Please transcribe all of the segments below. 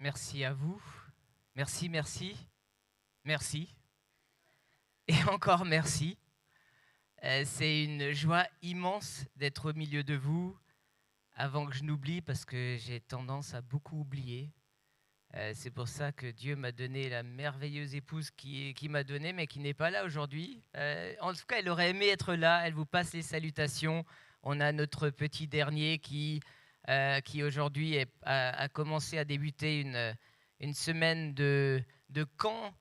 Merci à vous. Merci, merci, merci. Et encore merci. C'est une joie immense d'être au milieu de vous. Avant que je n'oublie, parce que j'ai tendance à beaucoup oublier. C'est pour ça que Dieu m'a donné la merveilleuse épouse qui m'a donné, mais qui n'est pas là aujourd'hui. En tout cas, elle aurait aimé être là. Elle vous passe les salutations. On a notre petit dernier qui aujourd'hui a commencé à débuter une semaine de camp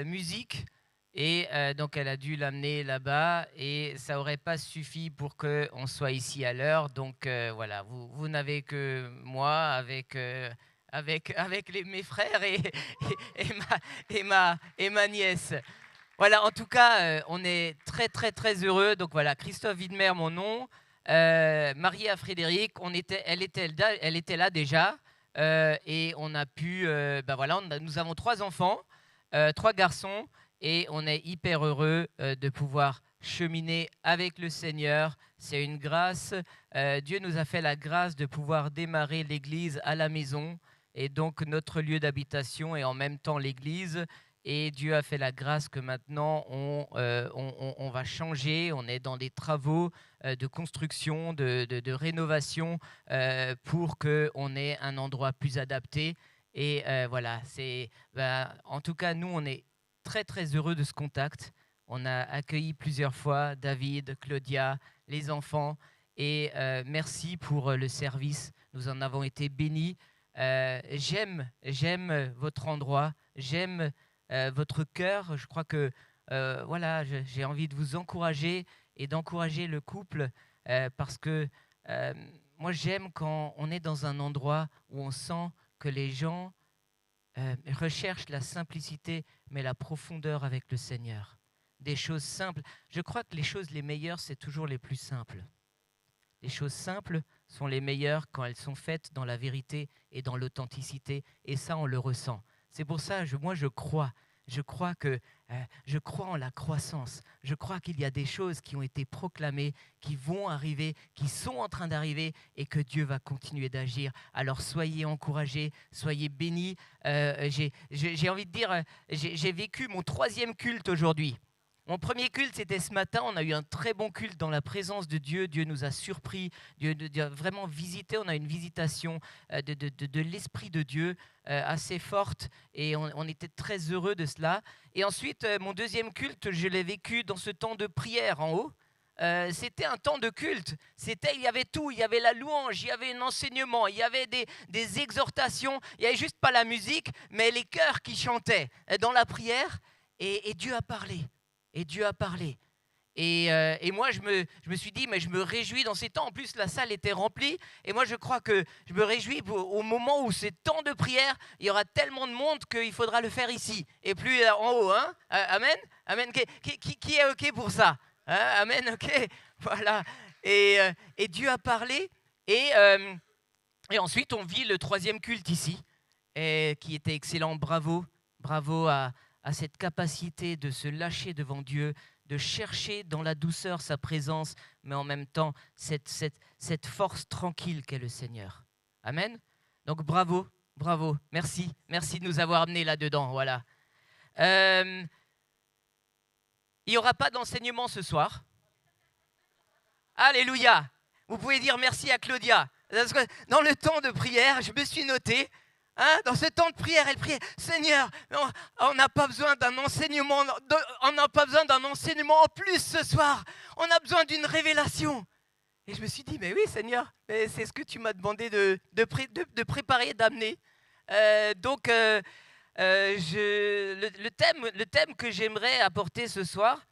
musique. Et donc, elle a dû l'amener là-bas et ça n'aurait pas suffi pour qu'on soit ici à l'heure. Donc, voilà, vous n'avez que moi avec mes frères et ma nièce. Voilà, en tout cas, on est très, très, très heureux. Donc, voilà, Christophe Widmer, mon nom, marié à Frédéric. Elle était là déjà. Et on a pu, voilà, nous avons 3 enfants, 3 garçons. Et on est hyper heureux de pouvoir cheminer avec le Seigneur. C'est une grâce. Dieu nous a fait la grâce de pouvoir démarrer l'Église à la maison et donc notre lieu d'habitation et en même temps l'Église. Et Dieu a fait la grâce que maintenant on va changer. On est dans des travaux de construction, de rénovation pour qu'on ait un endroit plus adapté. Et voilà, en tout cas, nous, on est très, très heureux de ce contact. On a accueilli plusieurs fois David, Claudia, les enfants. Et merci pour le service. Nous en avons été bénis. J'aime votre endroit. J'aime votre cœur. Je crois que voilà, j'ai envie de vous encourager et d'encourager le couple parce que moi, j'aime quand on est dans un endroit où on sent que les gens recherche la simplicité, mais la profondeur avec le Seigneur. Des choses simples. Je crois que les choses les meilleures, c'est toujours les plus simples. Les choses simples sont les meilleures quand elles sont faites dans la vérité et dans l'authenticité. Et ça, on le ressent. C'est pour ça, moi, je crois. Je crois en la croissance. Je crois qu'il y a des choses qui ont été proclamées, qui vont arriver, qui sont en train d'arriver et que Dieu va continuer d'agir. Alors soyez encouragés, soyez bénis. J'ai envie de dire, j'ai vécu mon 3e culte aujourd'hui. Mon premier culte, c'était ce matin. On a eu un très bon culte dans la présence de Dieu. Dieu nous a surpris. Dieu a vraiment visité. On a une visitation de l'Esprit de Dieu assez forte. Et on était très heureux de cela. Et ensuite, mon 2e culte, je l'ai vécu dans ce temps de prière en haut. C'était un temps de culte. Il y avait tout. Il y avait la louange, il y avait un enseignement, il y avait des exhortations. Il n'y avait juste pas la musique, mais les chœurs qui chantaient dans la prière. Et Dieu a parlé. Et Dieu a parlé. Et moi, je me suis dit, mais je me réjouis dans ces temps. En plus, la salle était remplie. Et moi, je crois que je me réjouis au moment où c'est temps de prière. Il y aura tellement de monde qu'il faudra le faire ici. Et plus en haut. Hein. Amen. Amen. Qui est OK pour ça, hein? Amen. OK. Voilà. Et Dieu a parlé. Et ensuite, on vit le 3e culte ici, qui était excellent. Bravo. Bravo à cette capacité de se lâcher devant Dieu, de chercher dans la douceur sa présence, mais en même temps cette force tranquille qu'est le Seigneur. Amen. Donc bravo, bravo, merci de nous avoir amenés là-dedans. Voilà. Il n'y aura pas d'enseignement ce soir. Alléluia. Vous pouvez dire merci à Claudia. Parce que dans le temps de prière, je me suis noté, hein, dans ce temps de prière, elle priait, Seigneur, on n'a pas besoin d'un enseignement, on n'a pas besoin d'un enseignement en plus ce soir. On a besoin d'une révélation. Et je me suis dit, mais oui, Seigneur, c'est ce que tu m'as demandé de préparer, d'amener. Donc, le thème que j'aimerais apporter ce soir,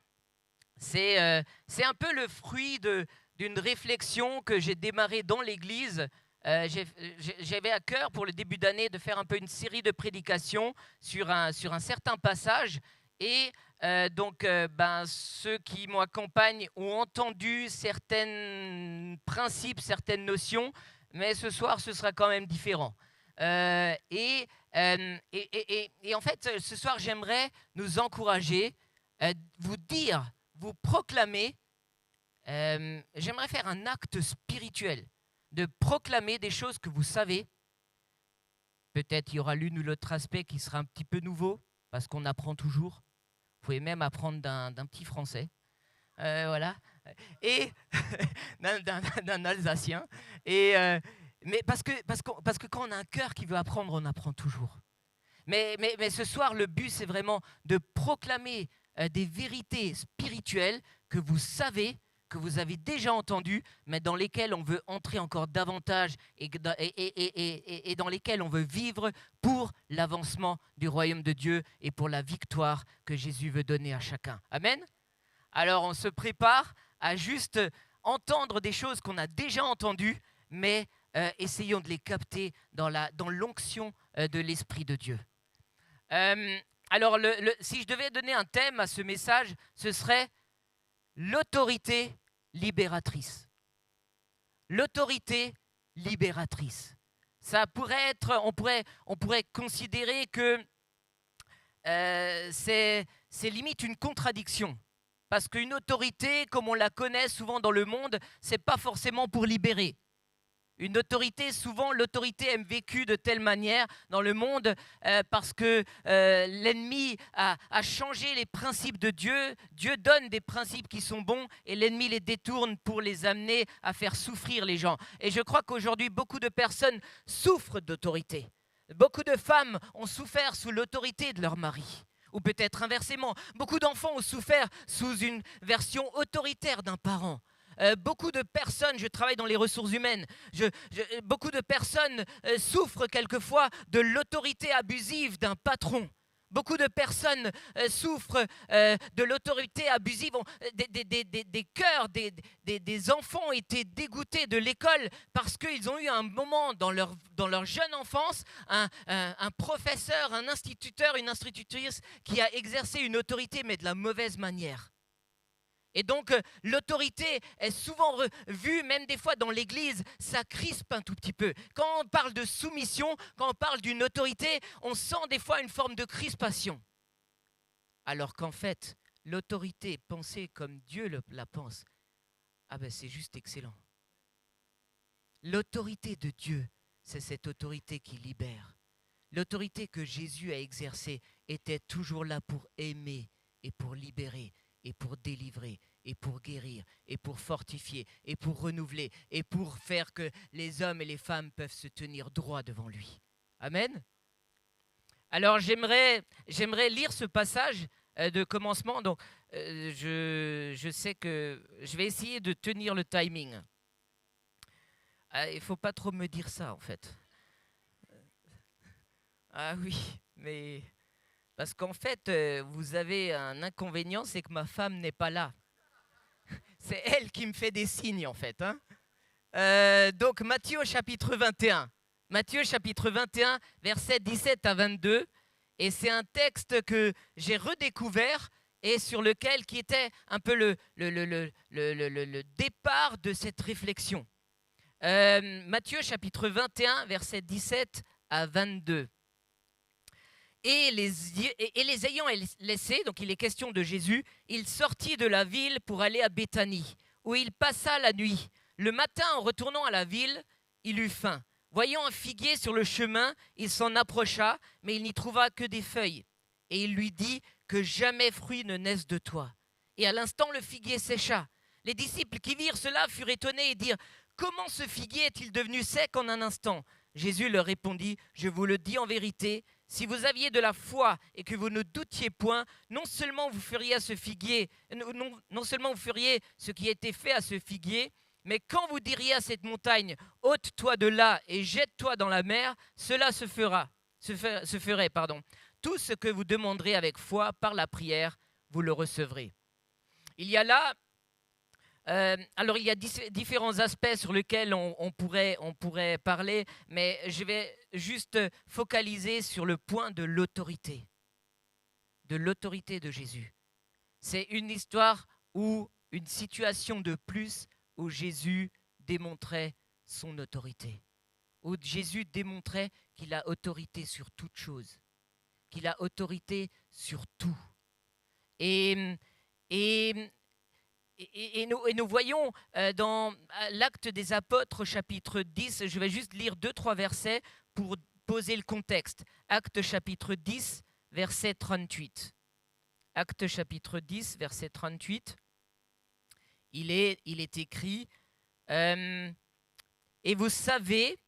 c'est un peu le fruit d'une réflexion que j'ai démarrée dans l'Église. J'avais à cœur pour le début d'année de faire un peu une série de prédications sur un certain passage. Et donc, ceux qui m'accompagnent ont entendu certains principes, certaines notions, mais ce soir, ce sera quand même différent. Et en fait, ce soir, j'aimerais nous encourager, vous dire, vous proclamer, j'aimerais faire un acte spirituel, de proclamer des choses que vous savez, Peut-être il y aura l'une ou l'autre aspect qui sera un petit peu nouveau, parce qu'on apprend toujours. Vous pouvez même apprendre d'un petit Français. Voilà. Et d'un Alsacien. Mais parce que quand on a un cœur qui veut apprendre, on apprend toujours. Mais ce soir, le but, c'est vraiment de proclamer des vérités spirituelles que vous savez, que vous avez déjà entendues, mais dans lesquelles on veut entrer encore davantage et dans lesquelles on veut vivre pour l'avancement du royaume de Dieu et pour la victoire que Jésus veut donner à chacun. Amen. Alors, on se prépare à juste entendre des choses qu'on a déjà entendues, mais essayons de les capter dans l'onction de l'Esprit de Dieu. Alors, si je devais donner un thème à ce message, ce serait l'autorité libératrice. L'autorité libératrice. Ça pourrait être, on pourrait considérer que c'est limite une contradiction. Parce qu'une autorité, comme on la connaît souvent dans le monde, c'est pas forcément pour libérer. Une autorité, souvent, l'autorité est vécue de telle manière dans le monde parce que l'ennemi a changé les principes de Dieu. Dieu donne des principes qui sont bons et l'ennemi les détourne pour les amener à faire souffrir les gens. Et je crois qu'aujourd'hui, beaucoup de personnes souffrent d'autorité. Beaucoup de femmes ont souffert sous l'autorité de leur mari. Ou peut-être inversement, beaucoup d'enfants ont souffert sous une version autoritaire d'un parent. Beaucoup de personnes, je travaille dans les ressources humaines, beaucoup de personnes souffrent quelquefois de l'autorité abusive d'un patron. Beaucoup de personnes souffrent de l'autorité abusive. Des cœurs, des enfants ont été dégoûtés de l'école parce qu'ils ont eu un moment dans leur jeune enfance, un professeur, un instituteur, une institutrice qui a exercé une autorité mais de la mauvaise manière. Et donc, l'autorité est souvent vue, même des fois dans l'Église, ça crispe un tout petit peu. Quand on parle de soumission, quand on parle d'une autorité, on sent des fois une forme de crispation. Alors qu'en fait, l'autorité pensée comme Dieu la pense, c'est juste excellent. L'autorité de Dieu, c'est cette autorité qui libère. L'autorité que Jésus a exercée était toujours là pour aimer et pour libérer, et pour délivrer, et pour guérir, et pour fortifier, et pour renouveler, et pour faire que les hommes et les femmes peuvent se tenir droit devant lui. Amen. Alors j'aimerais lire ce passage de commencement. Donc je sais que je vais essayer de tenir le timing. Il ne faut pas trop me dire ça en fait. Ah oui, mais... Parce qu'en fait, vous avez un inconvénient, c'est que ma femme n'est pas là. C'est elle qui me fait des signes, en fait. Donc, Matthieu chapitre 21. Matthieu chapitre 21, versets 17 à 22. Et c'est un texte que j'ai redécouvert et sur lequel qui était un peu le départ de cette réflexion. Matthieu chapitre 21, versets 17 à 22. Et les ayant laissés, donc il est question de Jésus, il sortit de la ville pour aller à Béthanie, où il passa la nuit. Le matin, en retournant à la ville, il eut faim. Voyant un figuier sur le chemin, il s'en approcha, mais il n'y trouva que des feuilles. Et il lui dit que jamais fruit ne naisse de toi. Et à l'instant, le figuier sécha. Les disciples qui virent cela furent étonnés et dirent « Comment ce figuier est-il devenu sec en un instant ?» Jésus leur répondit « Je vous le dis en vérité, si vous aviez de la foi et que vous ne doutiez point, non seulement vous feriez à ce figuier, non seulement vous feriez ce qui a été fait à ce figuier, mais quand vous diriez à cette montagne, ôte-toi de là et jette-toi dans la mer, cela se ferait. Tout ce que vous demanderez avec foi par la prière, vous le recevrez. Il y a là, alors il y a différents aspects sur lesquels on pourrait parler, mais je vais juste focaliser sur le point de l'autorité de Jésus. C'est une histoire ou une situation de plus où Jésus démontrait son autorité, où Jésus démontrait qu'il a autorité sur toute chose, qu'il a autorité sur tout. Et nous voyons dans l'Acte des Apôtres, chapitre 10, je vais juste lire 2-3 versets pour poser le contexte. Actes chapitre 10, verset 38. Actes chapitre 10, verset 38. Il est écrit et vous savez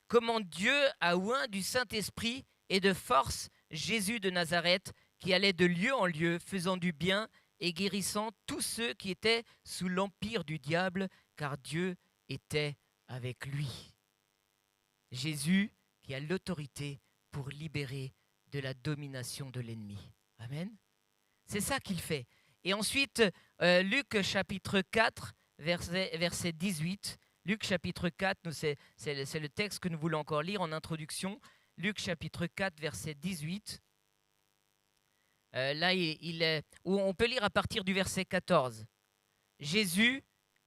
comment Dieu a oint du Saint-Esprit et de force Jésus de Nazareth, qui allait de lieu en lieu, faisant du bien et guérissant tous ceux qui étaient sous l'empire du diable, car Dieu était avec lui. Jésus qui a l'autorité pour libérer de la domination de l'ennemi. Amen. C'est ça qu'il fait. Et ensuite, Luc chapitre 4, verset 18. Luc chapitre 4, c'est le texte que nous voulons encore lire en introduction. Luc chapitre 4, verset 18. Là, où on peut lire à partir du verset 14. Jésus,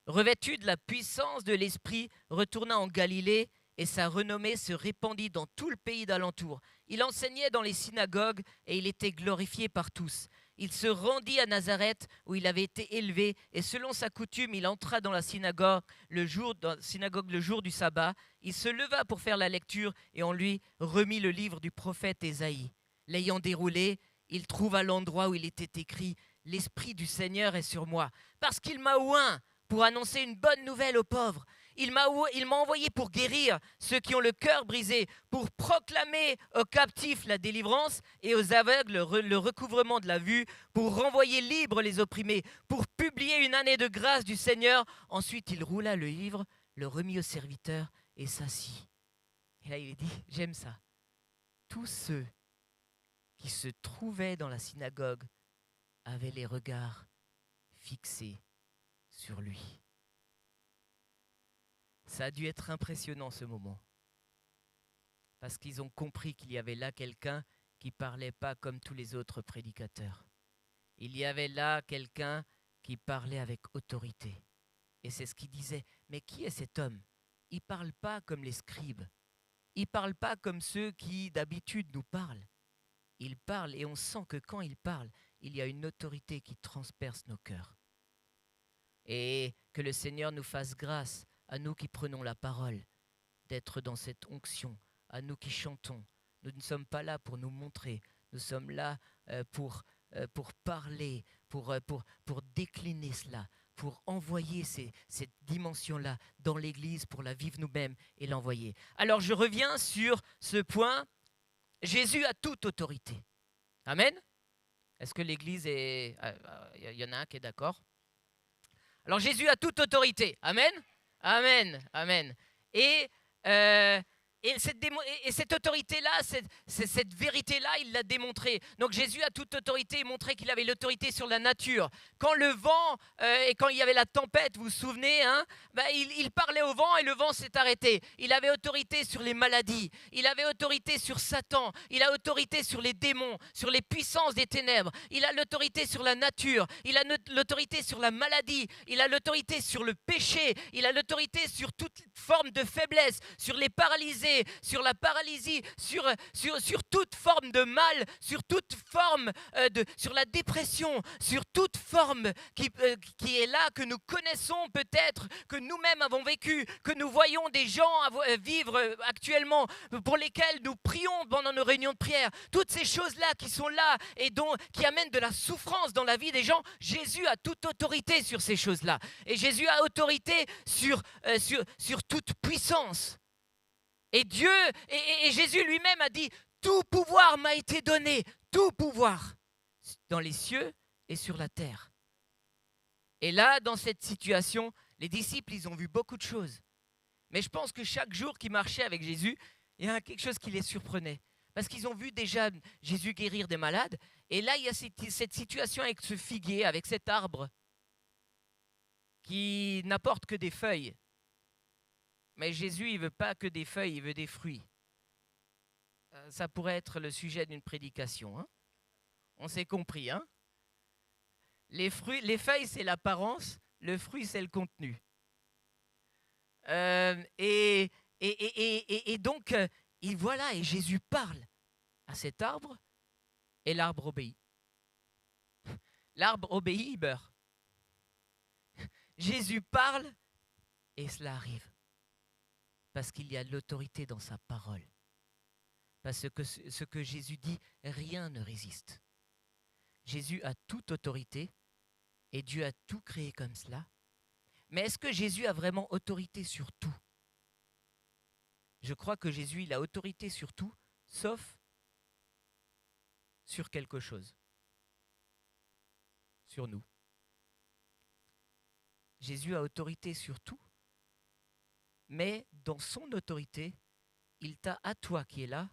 revêtu de la puissance de l'Esprit, retourna en Galilée et sa renommée se répandit dans tout le pays d'alentour. Il enseignait dans les synagogues et il était glorifié par tous. Il se rendit à Nazareth où il avait été élevé et selon sa coutume, il entra dans la synagogue le jour du sabbat. Il se leva pour faire la lecture et on lui remit le livre du prophète Ésaïe. L'ayant déroulé, il trouva l'endroit où il était écrit « L'Esprit du Seigneur est sur moi, parce qu'il m'a oint pour annoncer une bonne nouvelle aux pauvres. Il m'a envoyé pour guérir ceux qui ont le cœur brisé, pour proclamer aux captifs la délivrance et aux aveugles le recouvrement de la vue, pour renvoyer libres les opprimés, pour publier une année de grâce du Seigneur. » Ensuite, il roula le livre, le remit au serviteur et s'assit. Et là, il dit, j'aime ça. Tous ceux qui se trouvaient dans la synagogue avaient les regards fixés sur lui. Ça a dû être impressionnant ce moment, parce qu'ils ont compris qu'il y avait là quelqu'un qui ne parlait pas comme tous les autres prédicateurs. Il y avait là quelqu'un qui parlait avec autorité. Et c'est ce qu'il disait. Mais qui est cet homme ? Il ne parle pas comme les scribes. Il ne parle pas comme ceux qui d'habitude nous parlent. Il parle et on sent que quand il parle, il y a une autorité qui transperce nos cœurs. Et que le Seigneur nous fasse grâce, à nous qui prenons la parole, d'être dans cette onction, à nous qui chantons. Nous ne sommes pas là pour nous montrer, nous sommes là pour parler, pour décliner cela, pour envoyer cette dimension-là dans l'Église, pour la vivre nous-mêmes et l'envoyer. Alors je reviens sur ce point, Jésus a toute autorité. Amen. Est-ce que l'Église est... Il y en a un qui est d'accord ? Alors Jésus a toute autorité. Amen. Amen, amen. Et cette autorité-là, cette vérité-là, il l'a démontré. Donc Jésus a toute autorité et montré qu'il avait l'autorité sur la nature. Quand le vent et quand il y avait la tempête, vous vous souvenez, il parlait au vent et le vent s'est arrêté. Il avait autorité sur les maladies. Il avait autorité sur Satan. Il a autorité sur les démons, sur les puissances des ténèbres. Il a l'autorité sur la nature. Il a l'autorité sur la maladie. Il a l'autorité sur le péché. Il a l'autorité sur toute forme de faiblesse, sur les paralysés, sur la paralysie, sur toute forme de mal, sur toute forme sur la dépression, sur toute forme qui est là, que nous connaissons peut-être, que nous-mêmes avons vécu, que nous voyons des gens vivre actuellement, pour lesquels nous prions pendant nos réunions de prière. Toutes ces choses-là qui sont là et qui amènent de la souffrance dans la vie des gens, Jésus a toute autorité sur ces choses-là. Et Jésus a autorité sur toute puissance. Et Dieu, et Jésus lui-même a dit, tout pouvoir m'a été donné, tout pouvoir, dans les cieux et sur la terre. Et là, dans cette situation, les disciples, ils ont vu beaucoup de choses. Mais je pense que chaque jour qu'ils marchaient avec Jésus, il y a quelque chose qui les surprenait. Parce qu'ils ont vu déjà Jésus guérir des malades. Et là, il y a cette situation avec ce figuier, avec cet arbre, qui n'apporte que des feuilles. Mais Jésus, il ne veut pas que des feuilles, il veut des fruits. Ça pourrait être le sujet d'une prédication. Hein. On s'est compris. Hein. Les feuilles, c'est l'apparence. Le fruit, c'est le contenu. Et donc, et Jésus parle à cet arbre et l'arbre obéit. L'arbre obéit, il meurt. Jésus parle et cela arrive. Parce qu'il y a de l'autorité dans sa parole. Parce que ce que Jésus dit, rien ne résiste. Jésus a toute autorité et Dieu a tout créé comme cela. Mais est-ce que Jésus a vraiment autorité sur tout? Je crois que Jésus, il a autorité sur tout, sauf sur quelque chose. Sur nous. Jésus a autorité sur tout, mais dans son autorité, il t'a, à toi qui es là,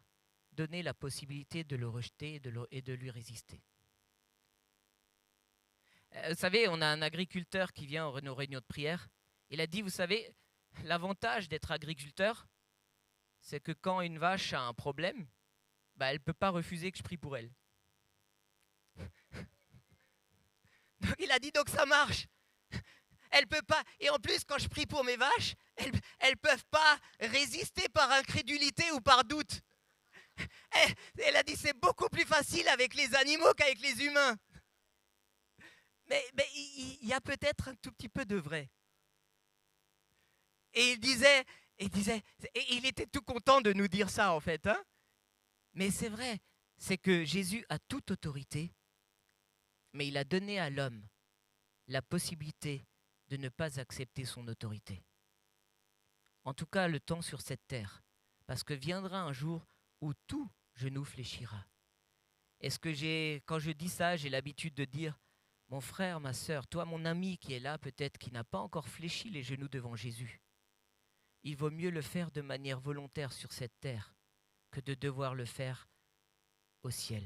donné la possibilité de le rejeter et de lui résister. Vous savez, on a un agriculteur qui vient à nos réunions de prière. Il a dit, vous savez, l'avantage d'être agriculteur, c'est que quand une vache a un problème, elle ne peut pas refuser que je prie pour elle. Donc il a dit, donc ça marche. Elle peut pas. Et en plus, quand je prie pour mes vaches, elles ne peuvent pas résister par incrédulité ou par doute. Elle a dit, c'est beaucoup plus facile avec les animaux qu'avec les humains. Mais il y a peut-être un tout petit peu de vrai. Et il était tout content de nous dire ça en fait. Hein? Mais c'est vrai, c'est que Jésus a toute autorité, mais il a donné à l'homme la possibilité de ne pas accepter son autorité. En tout cas, le temps sur cette terre, parce que viendra un jour où tout genou fléchira. Est-ce que quand je dis ça, j'ai l'habitude de dire, mon frère, ma sœur, toi, mon ami qui est là, peut-être qui n'a pas encore fléchi les genoux devant Jésus, il vaut mieux le faire de manière volontaire sur cette terre que de devoir le faire au ciel.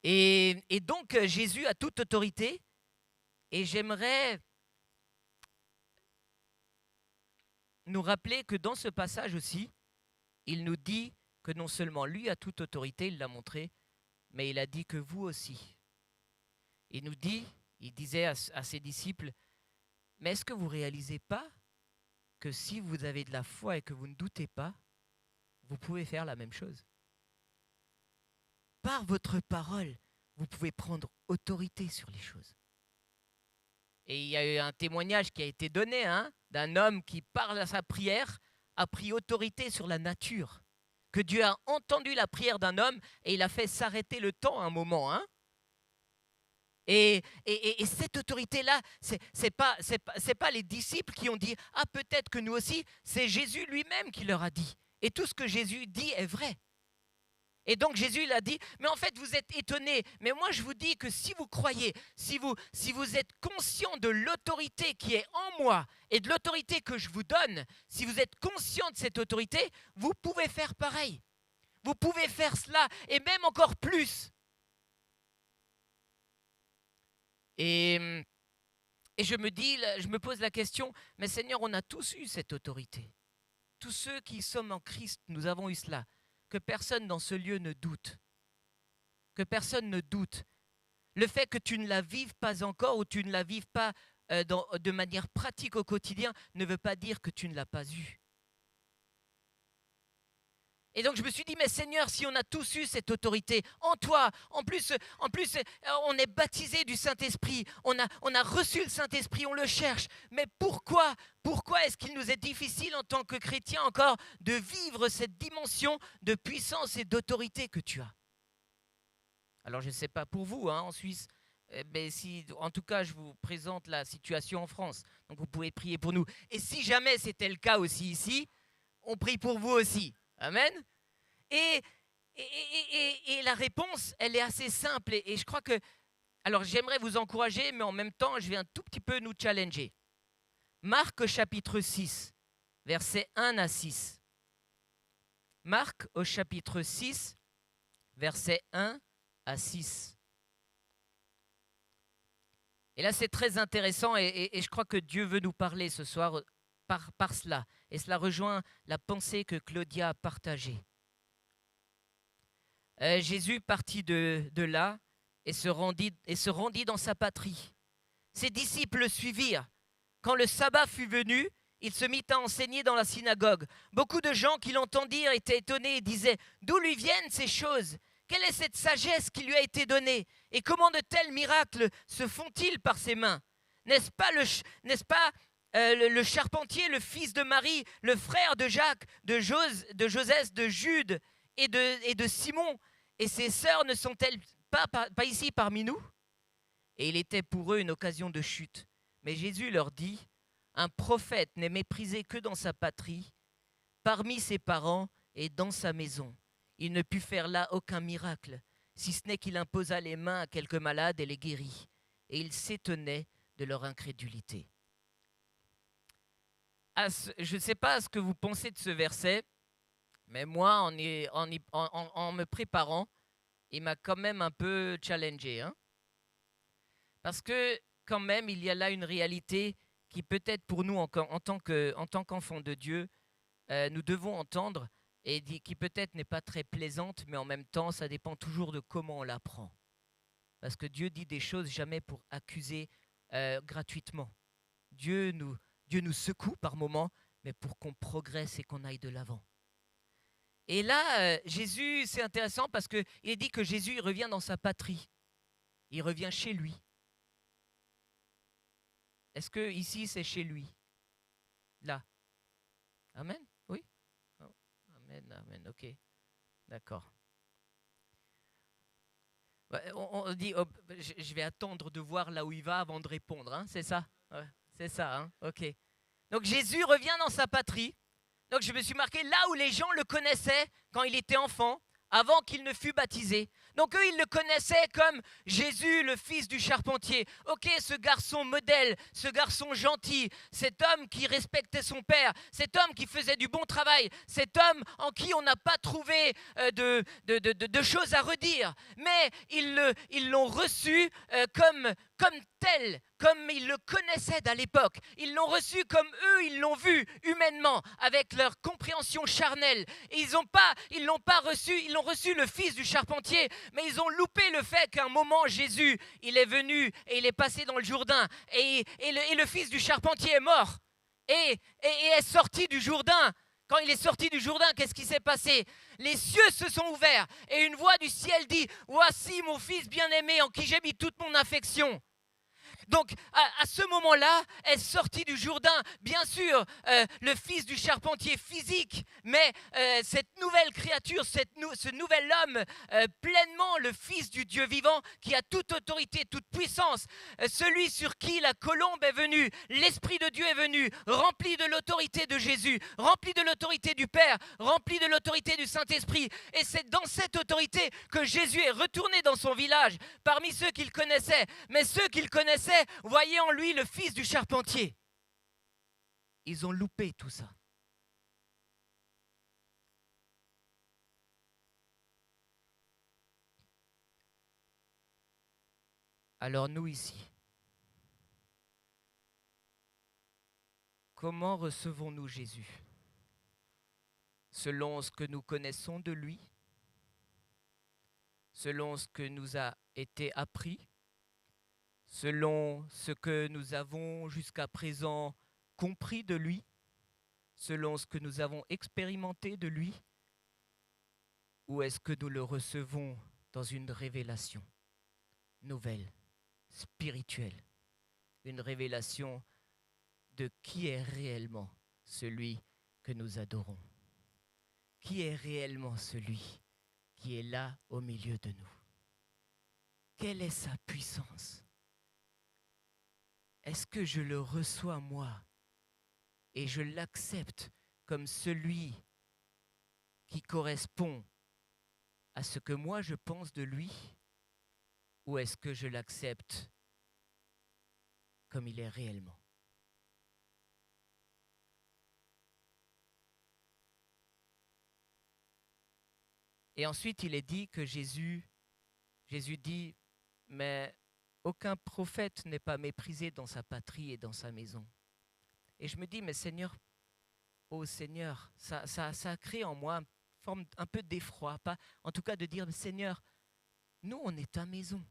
Et donc, Jésus a toute autorité, et j'aimerais nous rappeler que dans ce passage aussi, il nous dit que non seulement lui a toute autorité, il l'a montré, mais il a dit que vous aussi. Il nous dit, il disait à ses disciples, mais est-ce que vous ne réalisez pas que si vous avez de la foi et que vous ne doutez pas, vous pouvez faire la même chose? Par votre parole, vous pouvez prendre autorité sur les choses. Et il y a eu un témoignage qui a été donné d'un homme qui, par sa prière, a pris autorité sur la nature. Que Dieu a entendu la prière d'un homme et il a fait s'arrêter le temps un moment. Et cette autorité-là, c'est pas les disciples qui ont dit « Ah, peut-être que nous aussi », c'est Jésus lui-même qui leur a dit. Et tout ce que Jésus dit est vrai. Et donc Jésus il a dit, mais en fait vous êtes étonnés, mais moi je vous dis que si vous croyez, si vous êtes conscient de l'autorité qui est en moi et de l'autorité que je vous donne, si vous êtes conscient de cette autorité, vous pouvez faire pareil. Vous pouvez faire cela et même encore plus. Et je me pose la question, mais Seigneur, on a tous eu cette autorité. Tous ceux qui sommes en Christ, nous avons eu cela. Que personne dans ce lieu ne doute. Que personne ne doute. Le fait que tu ne la vives pas encore ou tu ne la vives pas de manière pratique au quotidien ne veut pas dire que tu ne l'as pas eu. Et donc je me suis dit, mais Seigneur, si on a tous eu cette autorité en toi, en plus on est baptisé du Saint-Esprit, on a reçu le Saint-Esprit, on le cherche, mais pourquoi est-ce qu'il nous est difficile en tant que chrétiens encore de vivre cette dimension de puissance et d'autorité que tu as? Alors je ne sais pas pour vous en Suisse, mais en tout cas je vous présente la situation en France, donc vous pouvez prier pour nous. Et si jamais c'était le cas aussi ici, on prie pour vous aussi. Amen. Et la réponse, elle est assez simple. Et je crois que, alors j'aimerais vous encourager, mais en même temps, je vais un tout petit peu nous challenger. Marc chapitre 6, versets 1 à 6. Marc au chapitre 6, versets 1 à 6. Et là, c'est très intéressant et je crois que Dieu veut nous parler ce soir par cela. Et cela rejoint la pensée que Claudia a partagée. Jésus partit de là et se rendit dans sa patrie. Ses disciples le suivirent. Quand le sabbat fut venu, il se mit à enseigner dans la synagogue. Beaucoup de gens qui l'entendirent étaient étonnés et disaient « D'où lui viennent ces choses ? Quelle est cette sagesse qui lui a été donnée ? Et comment de tels miracles se font-ils par ses mains ? N'est-ce pas le charpentier, le fils de Marie, le frère de Jacques, de Joseph, de Jude et de Simon. Et ses sœurs ne sont-elles pas ici parmi nous? Et il était pour eux une occasion de chute. Mais Jésus leur dit, un prophète n'est méprisé que dans sa patrie, parmi ses parents et dans sa maison. Il ne put faire là aucun miracle, si ce n'est qu'il imposa les mains à quelques malades et les guérit. Et il s'étonnait de leur incrédulité. Je ne sais pas ce que vous pensez de ce verset, mais moi, en me préparant, il m'a quand même un peu challengé. Hein, parce que quand même, il y a là une réalité qui peut-être pour nous, en tant qu'enfants de Dieu, nous devons entendre et qui peut-être n'est pas très plaisante, mais en même temps, ça dépend toujours de comment on la prend. Parce que Dieu dit des choses jamais pour accuser gratuitement. Dieu nous secoue par moments, mais pour qu'on progresse et qu'on aille de l'avant. Et là, Jésus, c'est intéressant parce qu'il est dit que Jésus il revient dans sa patrie. Il revient chez lui. Est-ce que ici c'est chez lui? Là. Amen? Oui? Oh, amen, amen, ok. D'accord. On dit, oh, je vais attendre de voir là où il va avant de répondre, hein, c'est ça? Ouais, c'est ça, hein, ok. Donc Jésus revient dans sa patrie. Donc je me suis marqué là où les gens le connaissaient quand il était enfant, avant qu'il ne fût baptisé. Donc eux, ils le connaissaient comme Jésus, le fils du charpentier. Ok, ce garçon modèle, ce garçon gentil, cet homme qui respectait son père, cet homme qui faisait du bon travail, cet homme en qui on n'a pas trouvé de choses à redire. Mais ils l'ont reçu comme tel, comme ils le connaissaient à l'époque. Ils l'ont reçu comme eux, ils l'ont vu humainement, avec leur compréhension charnelle. Et ils l'ont reçu le fils du charpentier, mais ils ont loupé le fait qu'à un moment, Jésus, il est venu et il est passé dans le Jourdain. Et le fils du charpentier est mort et est sorti du Jourdain. Quand il est sorti du Jourdain, qu'est-ce qui s'est passé? Les cieux se sont ouverts et une voix du ciel dit, « Voici mon fils bien-aimé en qui j'ai mis toute mon affection. » Donc, à ce moment-là, est sorti du Jourdain, bien sûr, le fils du charpentier physique, mais cette nouvelle créature, ce nouvel homme, pleinement le fils du Dieu vivant, qui a toute autorité, toute puissance, celui sur qui la colombe est venue, l'Esprit de Dieu est venu, rempli de l'autorité de Jésus, rempli de l'autorité du Père, rempli de l'autorité du Saint-Esprit. Et c'est dans cette autorité que Jésus est retourné dans son village, parmi ceux qu'il connaissait. Mais ceux qu'il connaissait voyaient en lui le fils du charpentier. Ils ont loupé tout ça. Alors nous ici, comment recevons-nous Jésus? Selon ce que nous connaissons de lui, selon ce que nous a été appris, selon ce que nous avons jusqu'à présent compris de lui, selon ce que nous avons expérimenté de lui, ou est-ce que nous le recevons dans une révélation nouvelle, spirituelle, une révélation de qui est réellement celui que nous adorons? Qui est réellement celui qui est là au milieu de nous? Quelle est sa puissance? Est-ce que je le reçois moi et je l'accepte comme celui qui correspond à ce que moi je pense de lui, ou est-ce que je l'accepte comme il est réellement? Et ensuite, il est dit que Jésus dit, mais aucun prophète n'est pas méprisé dans sa patrie et dans sa maison. Et je me dis, mais Seigneur, oh Seigneur, ça a créé en moi une forme un peu d'effroi, pas, en tout cas de dire, Seigneur, nous on est ta maison.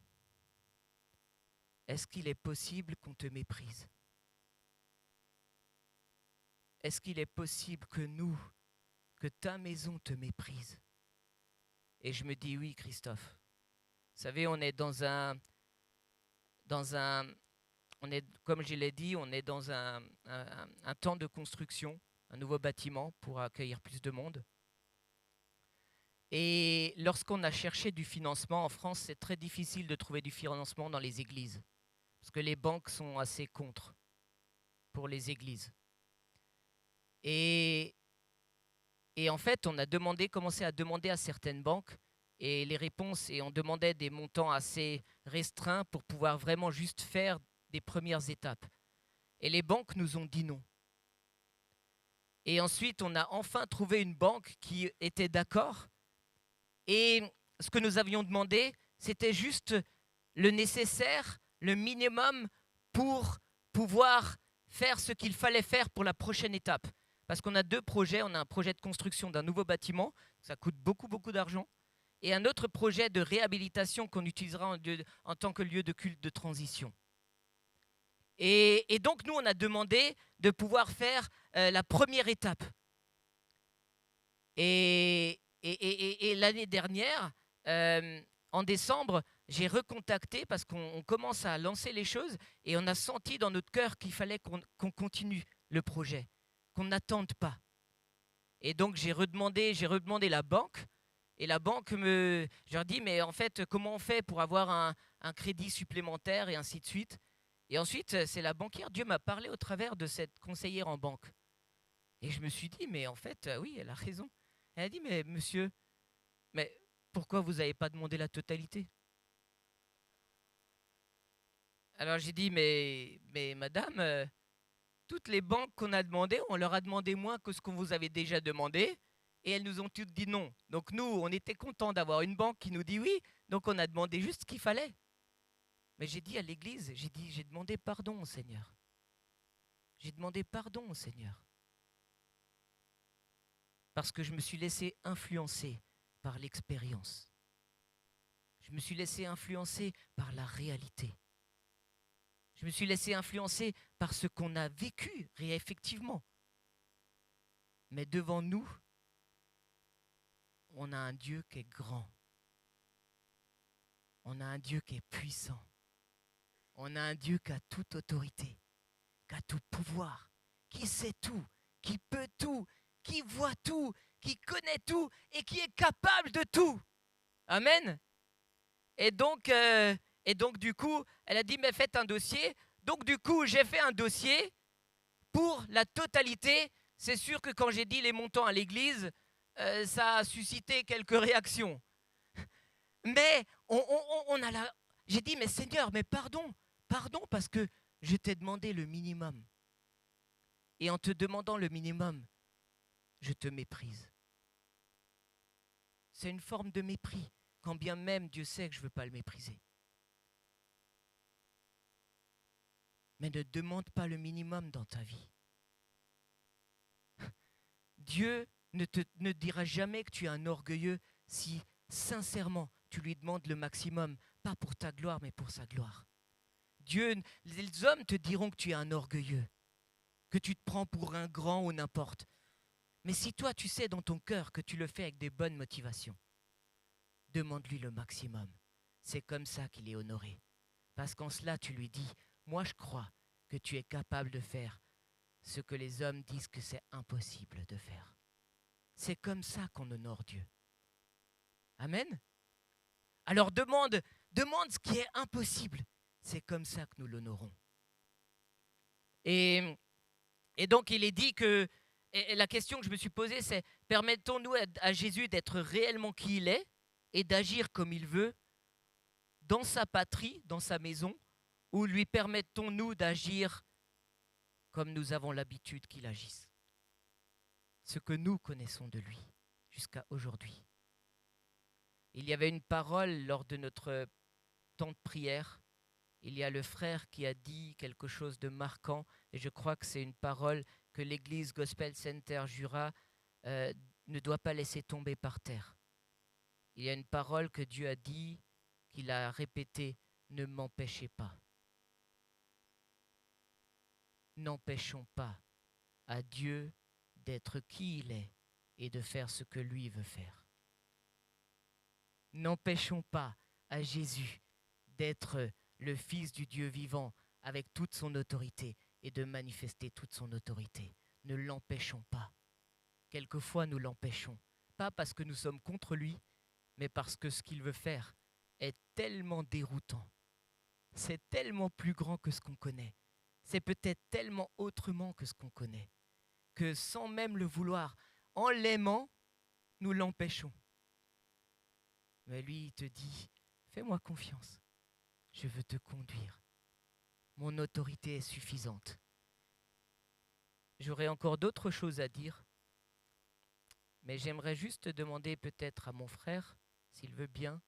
Est-ce qu'il est possible qu'on te méprise? Est-ce qu'il est possible que ta maison te méprise? Et je me dis oui, Christophe. Vous savez, on est dans comme je l'ai dit, on est dans un temps de construction, un nouveau bâtiment pour accueillir plus de monde. Et lorsqu'on a cherché du financement en France, c'est très difficile de trouver du financement dans les églises, parce que les banques sont assez contre pour les églises. Et en fait, on a commencé à demander à certaines banques, et les réponses, et on demandait des montants assez restreints pour pouvoir vraiment juste faire des premières étapes. Et les banques nous ont dit non. Et ensuite, on a enfin trouvé une banque qui était d'accord. Et ce que nous avions demandé, c'était juste le nécessaire, le minimum pour pouvoir faire ce qu'il fallait faire pour la prochaine étape. Parce qu'on a deux projets. On a un projet de construction d'un nouveau bâtiment, ça coûte beaucoup, beaucoup d'argent, et un autre projet de réhabilitation qu'on utilisera en tant que lieu de culte de transition. Et donc, nous, on a demandé de pouvoir faire la première étape. Et l'année dernière, en décembre, j'ai recontacté parce qu'on commence à lancer les choses et on a senti dans notre cœur qu'il fallait qu'on continue le projet, qu'on n'attende pas. Et donc, j'ai redemandé la banque. Et la banque je leur dis, mais en fait, comment on fait pour avoir un crédit supplémentaire et ainsi de suite. Et ensuite, c'est la banquière. Dieu m'a parlé au travers de cette conseillère en banque. Et je me suis dit, mais en fait, oui, elle a raison. Elle a dit, mais monsieur, mais pourquoi vous n'avez pas demandé la totalité? Alors j'ai dit, mais madame, toutes les banques qu'on a demandées, on leur a demandé moins que ce qu'on vous avait déjà demandé. Et elles nous ont toutes dit non. Donc nous, on était contents d'avoir une banque qui nous dit oui. Donc on a demandé juste ce qu'il fallait. Mais j'ai dit à l'église, j'ai demandé pardon au Seigneur. J'ai demandé pardon au Seigneur. Parce que je me suis laissé influencer par l'expérience. Je me suis laissé influencer par la réalité. Je me suis laissé influencer par ce qu'on a vécu, effectivement. Mais devant nous, on a un Dieu qui est grand. On a un Dieu qui est puissant. On a un Dieu qui a toute autorité, qui a tout pouvoir, qui sait tout, qui peut tout, qui voit tout, qui connaît tout et qui est capable de tout. Amen. Et donc, du coup, elle a dit, mais faites un dossier. Donc, du coup, j'ai fait un dossier pour la totalité. C'est sûr que quand j'ai dit les montants à l'église, ça a suscité quelques réactions. Mais j'ai dit, mais Seigneur, mais pardon, parce que je t'ai demandé le minimum. Et en te demandant le minimum, je te méprise. C'est une forme de mépris, quand bien même Dieu sait que je ne veux pas le mépriser. Mais ne demande pas le minimum dans ta vie. Dieu ne dira jamais que tu es un orgueilleux si sincèrement tu lui demandes le maximum, pas pour ta gloire mais pour sa gloire. Les hommes te diront que tu es un orgueilleux, que tu te prends pour un grand ou n'importe. Mais si toi tu sais dans ton cœur que tu le fais avec des bonnes motivations, demande-lui le maximum. C'est comme ça qu'il est honoré. Parce qu'en cela tu lui dis, moi je crois que tu es capable de faire ce que les hommes disent que c'est impossible de faire. C'est comme ça qu'on honore Dieu. Amen. Alors demande ce qui est impossible. C'est comme ça que nous l'honorons. Et donc il est dit que, et la question que je me suis posée, c'est, permettons-nous à Jésus d'être réellement qui il est et d'agir comme il veut dans sa patrie, dans sa maison, ou lui permettons-nous d'agir comme nous avons l'habitude qu'il agisse? Ce que nous connaissons de lui jusqu'à aujourd'hui. Il y avait une parole lors de notre temps de prière. Il y a le frère qui a dit quelque chose de marquant, et je crois que c'est une parole que l'Église Gospel Center Jura ne doit pas laisser tomber par terre. Il y a une parole que Dieu a dit, qu'il a répétée, ne m'empêchez pas. N'empêchons pas à Dieu d'être qui il est et de faire ce que lui veut faire. N'empêchons pas à Jésus d'être le Fils du Dieu vivant avec toute son autorité et de manifester toute son autorité. Ne l'empêchons pas. Quelquefois, nous l'empêchons. Pas parce que nous sommes contre lui, mais parce que ce qu'il veut faire est tellement déroutant. C'est tellement plus grand que ce qu'on connaît. C'est peut-être tellement autrement que ce qu'on connaît, que sans même le vouloir, en l'aimant, nous l'empêchons. Mais lui, il te dit, fais-moi confiance, je veux te conduire. Mon autorité est suffisante. J'aurais encore d'autres choses à dire, mais j'aimerais juste demander peut-être à mon frère, s'il veut bien.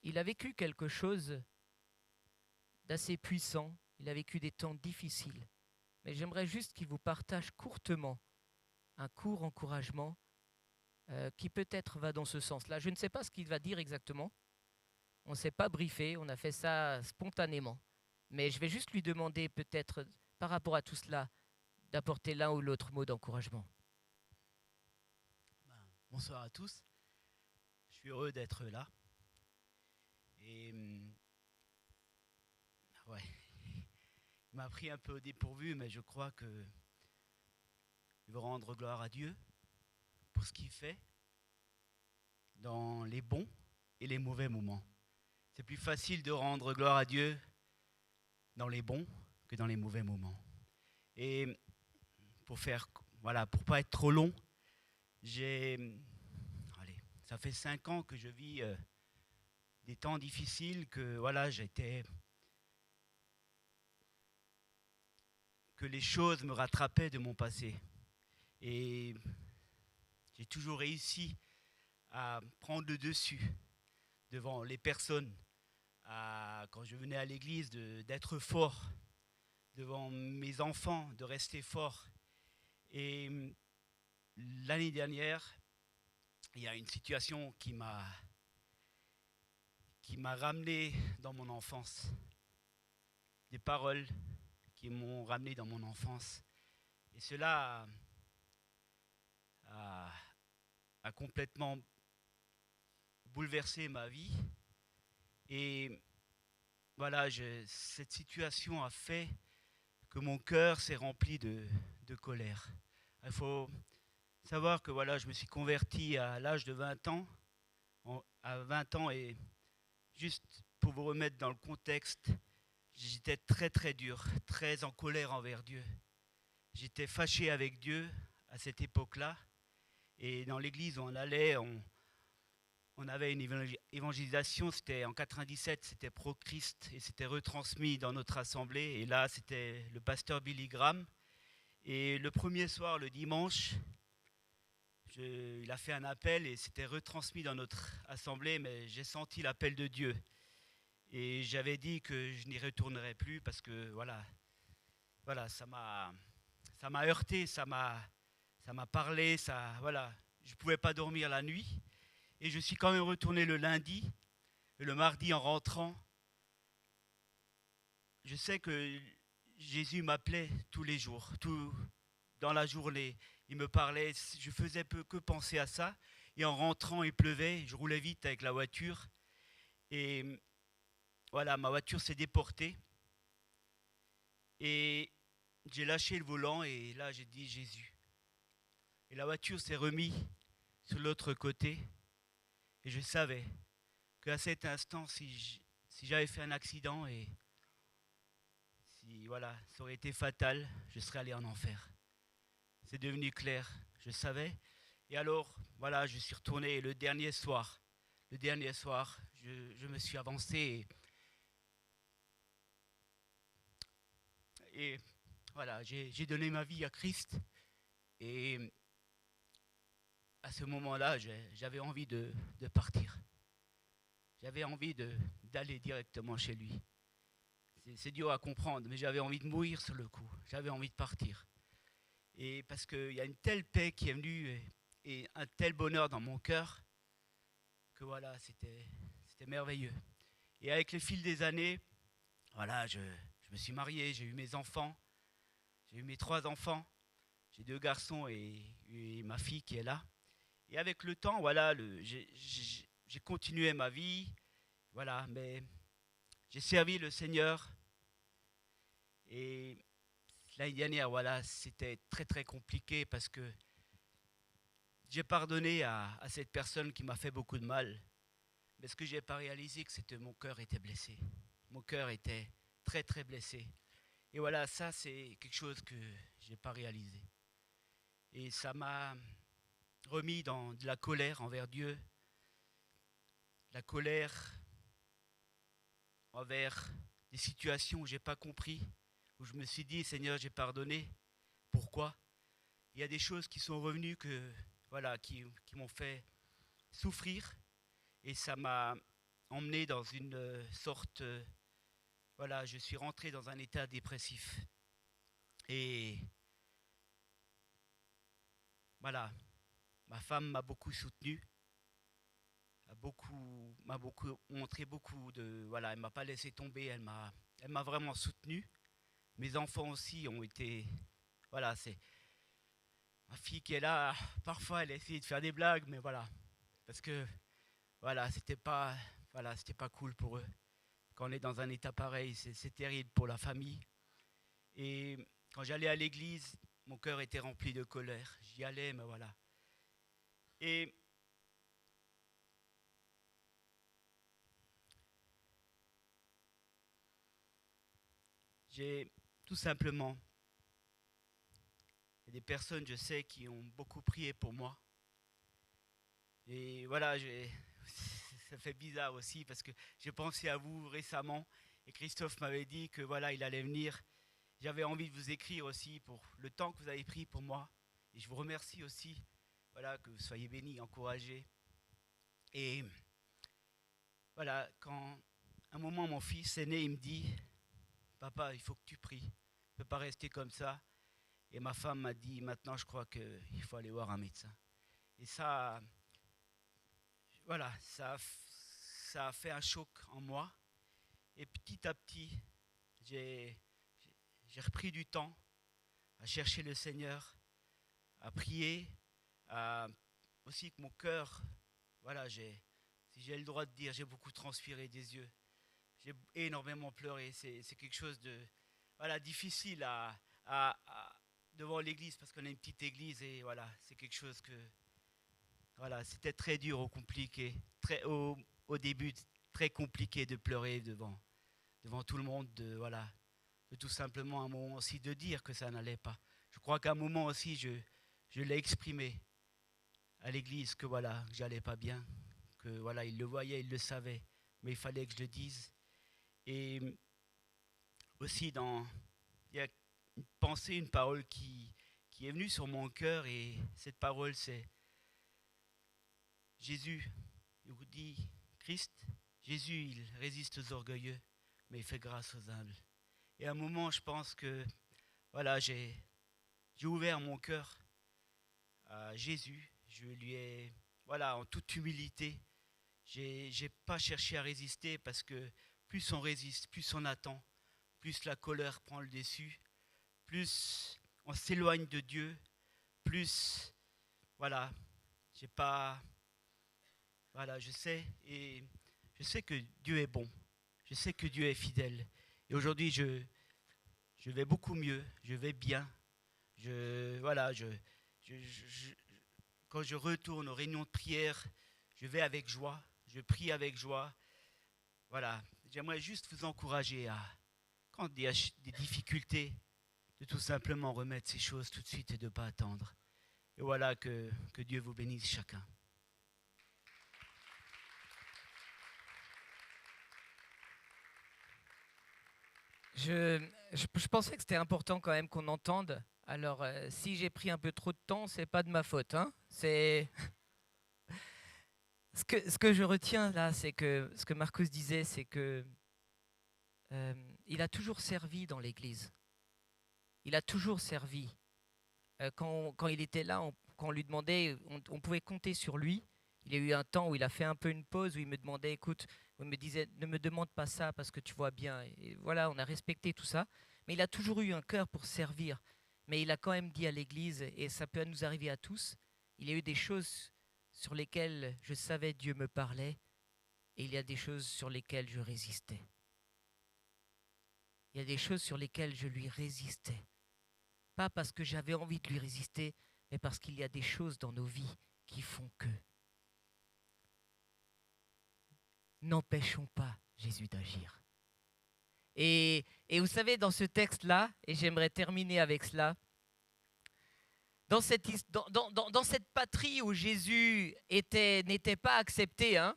Il a vécu quelque chose d'assez puissant, il a vécu des temps difficiles, mais j'aimerais juste qu'il vous partage courtement un court encouragement qui peut-être va dans ce sens-là. Je ne sais pas ce qu'il va dire exactement, on ne s'est pas briefé, on a fait ça spontanément, mais je vais juste lui demander peut-être, par rapport à tout cela, d'apporter l'un ou l'autre mot d'encouragement. Bonsoir à tous, je suis heureux d'être là. Et ouais, il m'a pris un peu au dépourvu, mais je crois que je veux rendre gloire à Dieu pour ce qu'il fait dans les bons et les mauvais moments. C'est plus facile de rendre gloire à Dieu dans les bons que dans les mauvais moments. Et pour pas être trop long, ça fait 5 ans que je vis des temps difficiles, que les choses me rattrapaient de mon passé. Et j'ai toujours réussi à prendre le dessus devant les personnes, quand je venais à l'église, d'être fort, devant mes enfants, de rester fort. Et l'année dernière, il y a une situation qui m'a ramené dans mon enfance, des paroles qui m'ont ramené dans mon enfance. Et cela a complètement bouleversé ma vie. Et voilà, cette situation a fait que mon cœur s'est rempli de colère. Il faut savoir que je me suis converti à l'âge de 20 ans, et juste pour vous remettre dans le contexte, j'étais très très dur, très en colère envers Dieu. J'étais fâché avec Dieu à cette époque-là. Et dans l'église où on allait, on avait une évangélisation, c'était en 97, c'était Pro-Christ, et c'était retransmis dans notre assemblée. Et là, c'était le pasteur Billy Graham. Et le premier soir, le dimanche, il a fait un appel et c'était retransmis dans notre assemblée, mais j'ai senti l'appel de Dieu. Et j'avais dit que je n'y retournerais plus parce que ça m'a heurté, ça m'a parlé, je ne pouvais pas dormir la nuit. Et je suis quand même retourné le lundi, et le mardi en rentrant. Je sais que Jésus m'appelait tous les jours, dans la journée. Il me parlait, je faisais que penser à ça. Et en rentrant, il pleuvait, je roulais vite avec la voiture. Et ma voiture s'est déportée. Et j'ai lâché le volant et là, j'ai dit Jésus. Et la voiture s'est remise sur l'autre côté. Et je savais qu'à cet instant, si j'avais fait un accident et ça aurait été fatal, je serais allé en enfer. C'est devenu clair, je savais. Et alors, je suis retourné le dernier soir, je me suis avancé et j'ai donné ma vie à Christ. Et à ce moment-là, j'avais envie de partir. J'avais envie d'aller directement chez lui. C'est dur à comprendre, mais j'avais envie de mourir sur le coup. J'avais envie de partir. Et parce qu'il y a une telle paix qui est venue et un tel bonheur dans mon cœur que c'était merveilleux. Et avec le fil des années, je me suis marié, j'ai eu mes enfants, j'ai eu mes 3 enfants, j'ai 2 garçons et ma fille qui est là. Et avec le temps, j'ai continué ma vie, mais j'ai servi le Seigneur et l'année dernière, voilà, c'était très très compliqué parce que j'ai pardonné à cette personne qui m'a fait beaucoup de mal. Mais ce que j'ai pas réalisé, que c'était mon cœur était blessé. Mon cœur était très très blessé. Et voilà, ça c'est quelque chose que j'ai pas réalisé. Et ça m'a remis dans de la colère envers Dieu, la colère envers des situations où j'ai pas compris, où je me suis dit Seigneur, j'ai pardonné. Pourquoi? Il y a des choses qui sont revenues que voilà, qui m'ont fait souffrir et ça m'a emmené dans une sorte voilà, je suis rentré dans un état dépressif. Et voilà, ma femme m'a beaucoup soutenu, m'a beaucoup montré beaucoup de voilà, elle m'a pas laissé tomber, elle m'a vraiment soutenu. Mes enfants aussi ont été voilà, c'est ma fille qui est là, parfois elle essaie de faire des blagues mais voilà, parce que voilà, c'était pas cool pour eux. Quand on est dans un état pareil, c'est terrible pour la famille. Et quand j'allais à l'église, mon cœur était rempli de colère. J'y allais, mais voilà. Et j'ai tout simplement, il y a des personnes, je sais, qui ont beaucoup prié pour moi. Et voilà, ça fait bizarre aussi parce que j'ai pensé à vous récemment et Christophe m'avait dit que voilà, il allait venir. J'avais envie de vous écrire aussi pour le temps que vous avez pris pour moi. Et je vous remercie aussi, voilà, que vous soyez bénis, encouragés. Et voilà, quand un moment mon fils aîné, il me dit, papa, il faut que tu pries. Tu ne peux pas rester comme ça. Et ma femme m'a dit, maintenant je crois qu'il faut aller voir un médecin. Et ça, voilà, ça a fait un choc en moi. Et petit à petit, j'ai j'ai repris du temps à chercher le Seigneur, à prier, à aussi que mon cœur, voilà, si j'ai le droit de dire, j'ai beaucoup transpiré des yeux. J'ai énormément pleuré. C'est quelque chose de voilà, difficile devant l'église parce qu'on a une petite église et voilà, c'est quelque chose que voilà, c'était très dur au compliqué, au début très compliqué de pleurer devant tout le monde, voilà, de tout simplement un moment aussi de dire que ça n'allait pas. Je crois qu'à un moment aussi je l'ai exprimé à l'église que voilà, que j'allais pas bien, que voilà, il le voyait, il le savait, mais il fallait que je le dise. Et aussi il y a une pensée, une parole qui est venue sur mon cœur et cette parole c'est Jésus, il vous dit Christ, Jésus il résiste aux orgueilleux, mais il fait grâce aux humbles. Et à un moment je pense que voilà, j'ai ouvert mon cœur à Jésus, je lui ai voilà, en toute humilité, j'ai pas cherché à résister parce que plus on résiste, plus on attend, plus la colère prend le dessus, plus on s'éloigne de Dieu, plus voilà, j'ai pas voilà, je sais que Dieu est bon. Je sais que Dieu est fidèle. Et aujourd'hui, je vais beaucoup mieux, je vais bien. Voilà, je- quand je retourne aux réunions de prière, je vais avec joie, je prie avec joie. Voilà, j'aimerais juste vous encourager à, quand il y a des difficultés, de tout simplement remettre ces choses tout de suite et de ne pas attendre. Et voilà, que Dieu vous bénisse chacun. Je pensais que c'était important quand même qu'on entende. Alors, si j'ai pris un peu trop de temps, c'est pas de ma faute, hein. C'est ce que je retiens là, c'est que ce que Marcus disait, c'est que il a toujours servi dans l'Église. Il a toujours servi. Quand il était là, quand on lui demandait, on pouvait compter sur lui. Il y a eu un temps où il a fait un peu une pause, où il me demandait, écoute, il me disait, ne me demande pas ça parce que tu vois bien. Et voilà, on a respecté tout ça. Mais il a toujours eu un cœur pour servir. Mais il a quand même dit à l'Église, et ça peut nous arriver à tous, il y a eu des choses sur lesquelles je savais Dieu me parlait, et il y a des choses sur lesquelles je résistais. il y a des choses sur lesquelles je lui résistais. Pas parce que j'avais envie de lui résister, mais parce qu'il y a des choses dans nos vies qui font que. N'empêchons pas Jésus d'agir. Et vous savez, dans ce texte-là, et j'aimerais terminer avec cela, dans cette patrie où Jésus n'était pas accepté, hein,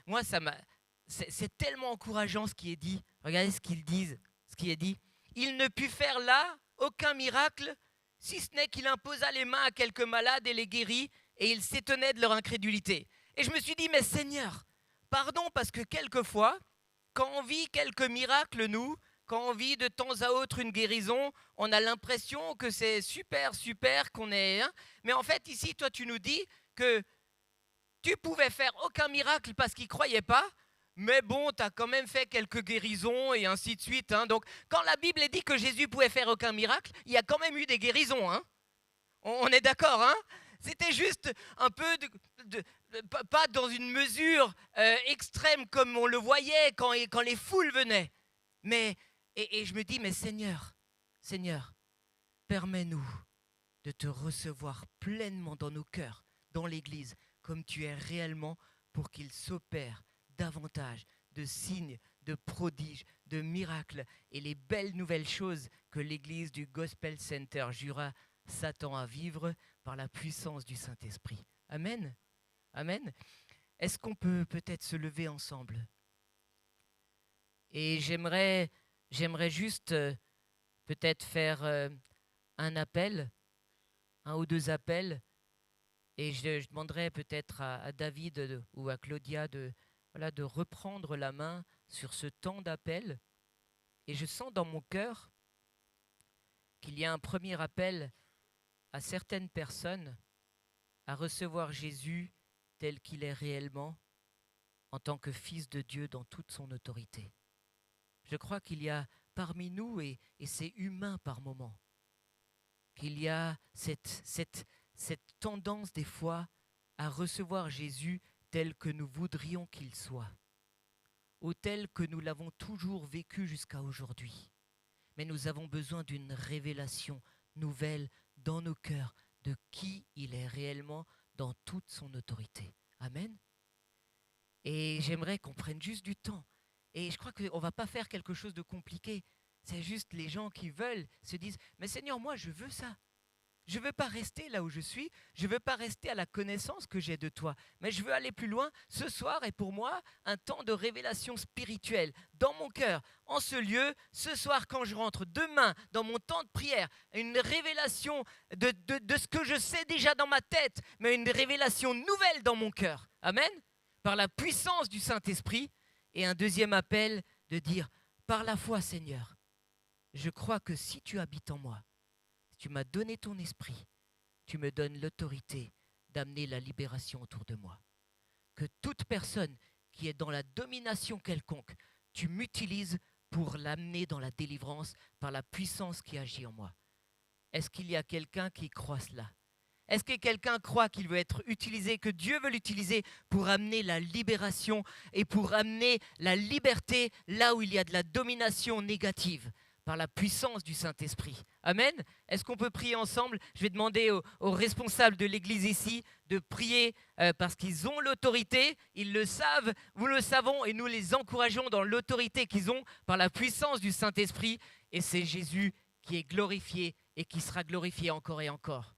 moi, c'est tellement encourageant ce qui est dit. Regardez ce qui est dit. Il ne put faire là aucun miracle, si ce n'est qu'il imposa les mains à quelques malades et les guérit, et il s'étonnait de leur incrédulité. Et je me suis dit, mais Seigneur, pardon, parce que quelquefois, quand on vit quelques miracles, quand on vit de temps à autre une guérison, on a l'impression que c'est super, qu'on est... Hein, mais en fait, ici, toi, tu nous dis que tu pouvais faire aucun miracle parce qu'ils ne croyaient pas, mais bon, tu as quand même fait quelques guérisons et ainsi de suite. Hein. Donc, quand la Bible dit que Jésus pouvait faire aucun miracle, il y a quand même eu des guérisons. Hein. On est d'accord, hein? C'était juste un peu, pas dans une mesure extrême comme on le voyait quand les foules venaient. Mais, et je me dis, mais Seigneur, permets-nous de te recevoir pleinement dans nos cœurs, dans l'Église, comme tu es réellement, pour qu'il s'opère davantage de signes, de prodiges, de miracles et les belles nouvelles choses que l'Église du Gospel Center Jura s'attend à vivre par la puissance du Saint-Esprit. Amen. Amen. Est-ce qu'on peut peut-être se lever ensemble? Et j'aimerais juste peut-être faire un appel, un ou deux appels, et je demanderais peut-être à David ou à Claudia de reprendre la main sur ce temps d'appel. Et je sens dans mon cœur qu'il y a un premier appel à certaines personnes à recevoir Jésus tel qu'il est réellement, en tant que Fils de Dieu dans toute son autorité. Je crois qu'il y a parmi nous, et c'est humain par moments, qu'il y a cette tendance des fois à recevoir Jésus tel que nous voudrions qu'il soit, ou tel que nous l'avons toujours vécu jusqu'à aujourd'hui. Mais nous avons besoin d'une révélation nouvelle dans nos cœurs de qui il est réellement dans toute son autorité. Amen. Et j'aimerais qu'on prenne juste du temps. Et je crois qu'on ne va pas faire quelque chose de compliqué. C'est juste les gens qui veulent se disent « Mais Seigneur, moi je veux ça. Je ne veux pas rester là où je suis. Je ne veux pas rester à la connaissance que j'ai de toi. Mais je veux aller plus loin. Ce soir est pour moi un temps de révélation spirituelle dans mon cœur, en ce lieu. Ce soir, quand je rentre, demain, dans mon temps de prière, une révélation de ce que je sais déjà dans ma tête, mais une révélation nouvelle dans mon cœur. Amen. Par la puissance du Saint-Esprit. Et un deuxième appel de dire « Par la foi, Seigneur, je crois que si tu habites en moi, tu m'as donné ton esprit, tu me donnes l'autorité d'amener la libération autour de moi. Que toute personne qui est dans la domination quelconque, tu m'utilises pour l'amener dans la délivrance par la puissance qui agit en moi. » Est-ce qu'il y a quelqu'un qui croit cela? Est-ce que quelqu'un croit qu'il veut être utilisé, que Dieu veut l'utiliser pour amener la libération et pour amener la liberté là où il y a de la domination négative par la puissance du Saint-Esprit? Amen. Est-ce qu'on peut prier ensemble? Je vais demander aux responsables de l'Église ici de prier parce qu'ils ont l'autorité, ils le savent, nous le savons et nous les encourageons dans l'autorité qu'ils ont par la puissance du Saint-Esprit. Et c'est Jésus qui est glorifié et qui sera glorifié encore et encore.